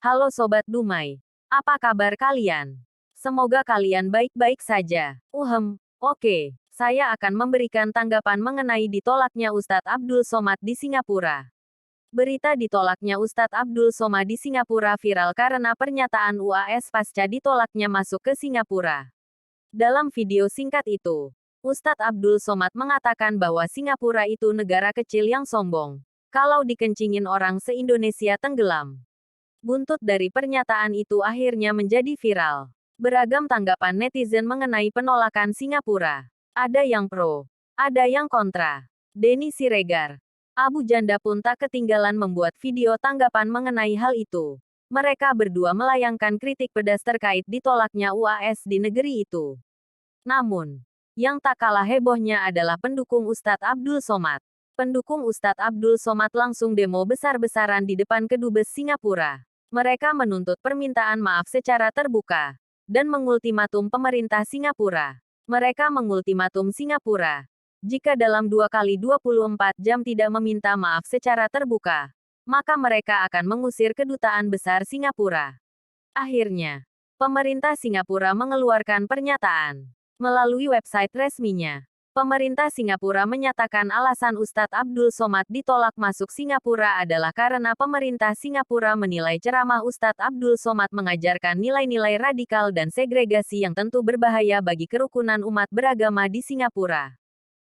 Halo Sobat Dumai. Apa kabar kalian? Semoga kalian baik-baik saja. Oke. Saya akan memberikan tanggapan mengenai ditolaknya Ustadz Abdul Somad di Singapura. Berita ditolaknya Ustadz Abdul Somad di Singapura viral karena pernyataan UAS pasca ditolaknya masuk ke Singapura. Dalam video singkat itu, Ustadz Abdul Somad mengatakan bahwa Singapura itu negara kecil yang sombong. Kalau dikencingin orang se-Indonesia tenggelam. Buntut dari pernyataan itu akhirnya menjadi viral. Beragam tanggapan netizen mengenai penolakan Singapura. Ada yang pro, ada yang kontra. Denny Siregar, Abu Janda pun tak ketinggalan membuat video tanggapan mengenai hal itu. Mereka berdua melayangkan kritik pedas terkait ditolaknya UAS di negeri itu. Namun, yang tak kalah hebohnya adalah pendukung Ustadz Abdul Somad. Pendukung Ustadz Abdul Somad langsung demo besar-besaran di depan kedubes Singapura. Mereka menuntut permintaan maaf secara terbuka dan mengultimatum pemerintah Singapura. Mereka mengultimatum Singapura, jika dalam 2 kali 24 jam tidak meminta maaf secara terbuka, maka mereka akan mengusir kedutaan besar Singapura. Akhirnya, pemerintah Singapura mengeluarkan pernyataan melalui website resminya. Pemerintah Singapura menyatakan alasan Ustadz Abdul Somad ditolak masuk Singapura adalah karena pemerintah Singapura menilai ceramah Ustadz Abdul Somad mengajarkan nilai-nilai radikal dan segregasi yang tentu berbahaya bagi kerukunan umat beragama di Singapura.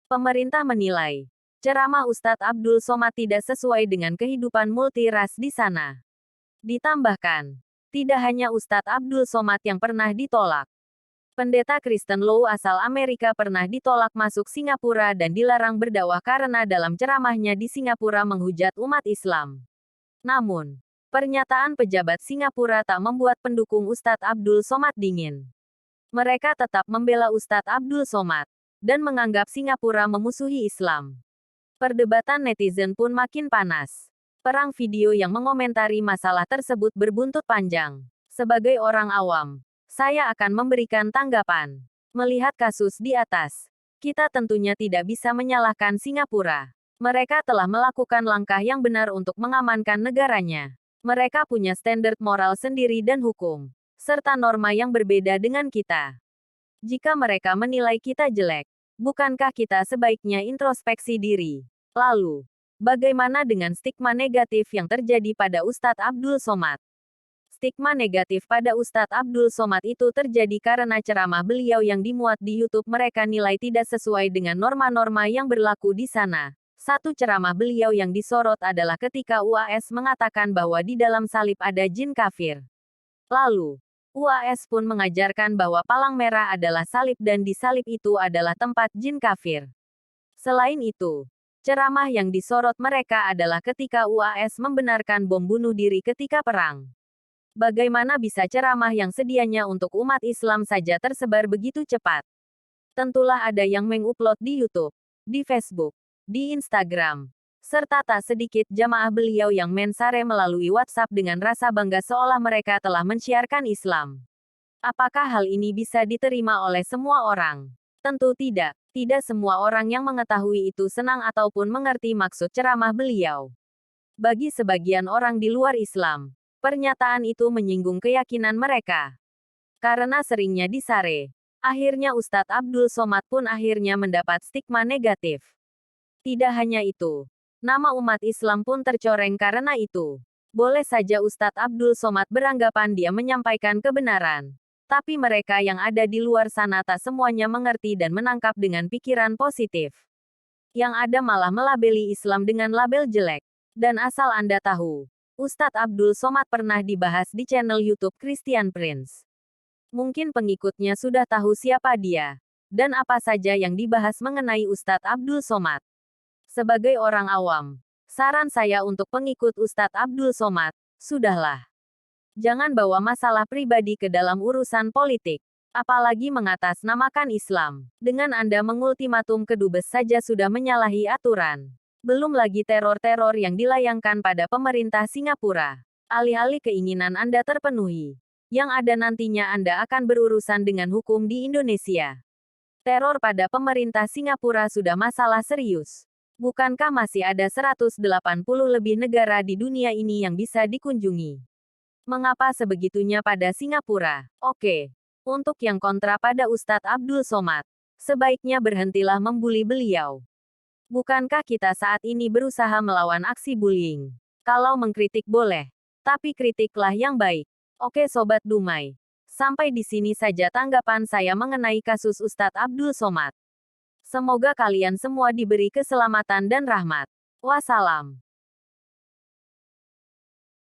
Pemerintah menilai ceramah Ustadz Abdul Somad tidak sesuai dengan kehidupan multiras di sana. Ditambahkan, tidak hanya Ustadz Abdul Somad yang pernah ditolak. Pendeta Kristen Low asal Amerika pernah ditolak masuk Singapura dan dilarang berdakwah karena dalam ceramahnya di Singapura menghujat umat Islam. Namun, pernyataan pejabat Singapura tak membuat pendukung Ustadz Abdul Somad dingin. Mereka tetap membela Ustadz Abdul Somad dan menganggap Singapura memusuhi Islam. Perdebatan netizen pun makin panas. Perang video yang mengomentari masalah tersebut berbuntut panjang. Sebagai orang awam, saya akan memberikan tanggapan. Melihat kasus di atas, kita tentunya tidak bisa menyalahkan Singapura. Mereka telah melakukan langkah yang benar untuk mengamankan negaranya. Mereka punya standar moral sendiri dan hukum, serta norma yang berbeda dengan kita. Jika mereka menilai kita jelek, bukankah kita sebaiknya introspeksi diri? Lalu, bagaimana dengan stigma negatif yang terjadi pada Ustadz Abdul Somad? Stigma negatif pada Ustadz Abdul Somad itu terjadi karena ceramah beliau yang dimuat di YouTube mereka nilai tidak sesuai dengan norma-norma yang berlaku di sana. Satu ceramah beliau yang disorot adalah ketika UAS mengatakan bahwa di dalam salib ada jin kafir. Lalu, UAS pun mengajarkan bahwa palang merah adalah salib dan di salib itu adalah tempat jin kafir. Selain itu, ceramah yang disorot mereka adalah ketika UAS membenarkan bom bunuh diri ketika perang. Bagaimana bisa ceramah yang sedianya untuk umat Islam saja tersebar begitu cepat? Tentulah ada yang mengupload di YouTube, di Facebook, di Instagram, serta tak sedikit jamaah beliau yang mensare melalui WhatsApp dengan rasa bangga seolah mereka telah mensiarkan Islam. Apakah hal ini bisa diterima oleh semua orang? Tentu tidak. Tidak semua orang yang mengetahui itu senang ataupun mengerti maksud ceramah beliau. Bagi sebagian orang di luar Islam, pernyataan itu menyinggung keyakinan mereka. Karena seringnya disare, akhirnya Ustadz Abdul Somad pun akhirnya mendapat stigma negatif. Tidak hanya itu, nama umat Islam pun tercoreng karena itu. Boleh saja Ustadz Abdul Somad beranggapan dia menyampaikan kebenaran. Tapi mereka yang ada di luar sana tak semuanya mengerti dan menangkap dengan pikiran positif. Yang ada malah melabeli Islam dengan label jelek. Dan asal Anda tahu, Ustadz Abdul Somad pernah dibahas di channel YouTube Christian Prince. Mungkin pengikutnya sudah tahu siapa dia, dan apa saja yang dibahas mengenai Ustadz Abdul Somad. Sebagai orang awam, saran saya untuk pengikut Ustadz Abdul Somad, sudahlah. Jangan bawa masalah pribadi ke dalam urusan politik, apalagi mengatasnamakan Islam. Dengan Anda mengultimatum kedubes saja sudah menyalahi aturan. Belum lagi teror-teror yang dilayangkan pada pemerintah Singapura. Alih-alih keinginan Anda terpenuhi, yang ada nantinya Anda akan berurusan dengan hukum di Indonesia. Teror pada pemerintah Singapura sudah masalah serius. Bukankah masih ada 180 lebih negara di dunia ini yang bisa dikunjungi? Mengapa sebegitunya pada Singapura? Oke. Untuk yang kontra pada Ustadz Abdul Somad, sebaiknya berhentilah membuli beliau. Bukankah kita saat ini berusaha melawan aksi bullying? Kalau mengkritik boleh, tapi kritiklah yang baik. Oke Sobat Dumai. Sampai di sini saja tanggapan saya mengenai kasus Ustadz Abdul Somad. Semoga kalian semua diberi keselamatan dan rahmat. Wassalam.